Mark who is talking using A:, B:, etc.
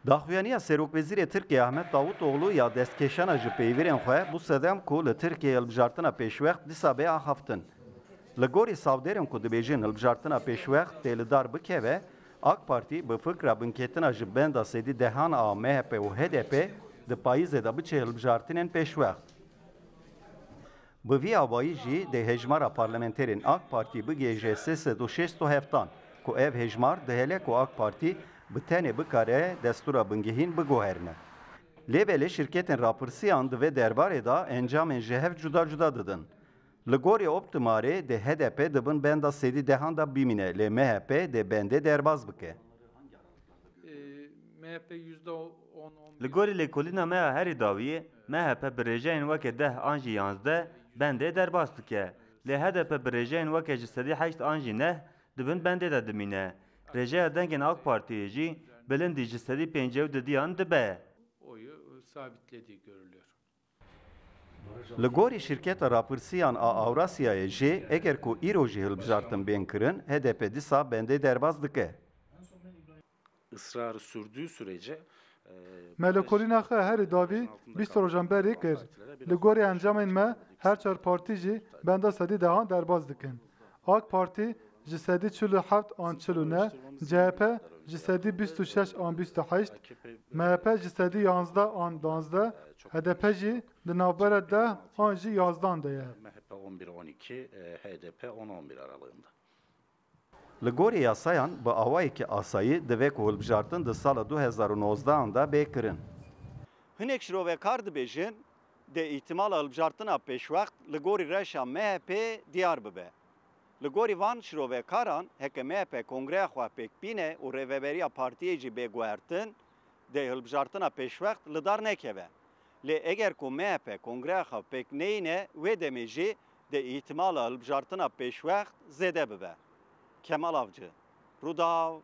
A: Daxuyaniya Serokvezîrê Tirkiye Ahmet Davutoğlu ya destkeşana ji peyvîrên xwe bû sedem ku li Tirkiye hilbijartina pêşwext dîsa bê axaftin. Li gorî savdêrên ku dibêjin hilbijartina pêşwext tê li dar bikeve, AK Parti bi fikra binketina ji benda sedî dehan a MHP û HDP di payîzê de biçe hilbijartinên pêşwext. Bi vî awayî jî dê hejmara parlamenterên AK Parti bigêje 367 ku ev hejmar dihêle ku AK Parti bi tenê bikare destûra bingehîn biguherîne. Lêvele şirketên rapirsiyan di vê derbarê da encamên ji hev cuda cuda didin. Li gorî Optimarê de HDP dibin benda sedî dehan da bimîne, lê MHP de bendê derbas bike.
B: MHP %10.
C: Li gorî lêkolîna me ya herî dawiyê, MHP bi rêjeyên weke 10 an jî 11 bendê derbas dike. Lê HDP bi rêjeyên weke ji sedî 8 an jî 9 dibin bendê de dimîne. Rêjeya dengên AK Parti'ye jî bilindî ji sedî 50 didiyan dibe.
B: Oyu sabitlediği görülüyor.
A: Li gorî şirketa rapirsiyan a Awrasyayê jê eger ku îro jî hilbijartin bên kirin, HDP dîsa bendê derbas dike.
D: Israrı sürdüğü sürece
E: Melekolîna xwe herî davî 20 rojan berê kir. Li gorî encamên me her çar partî jî benda sedî dehan derbas dikin. AK Parti ji sedî 47 an 49, CHP ji sedî 26 an 28, MHP ji sedî 11 an 12, HDP jî di navbera 10 an jî 11 an de ye.
D: MHP 11-12, HDP 10-11 aralığında.
A: Li gorî yasayan bi awayekî asayî divê ku hilbijartin di sala 2019 da bê kirin. Hinek şirovekar dibêjin de îhtimala hilbijartina pêşwext li gorî reşa MHP diyar bibe. Li gorî van şirovekaran heke MHP kongreya xwe pêkbîne û rêveberiya partiyê jî bêguhertin de hilbijartina pêşwext li dar nekeve. Lê eger ku MHP kongreya xwe pêk neyîne wê demê jî de îhtimala hilbijartina pêşwext zêde bibe. Kemal Avcı, Rudaw,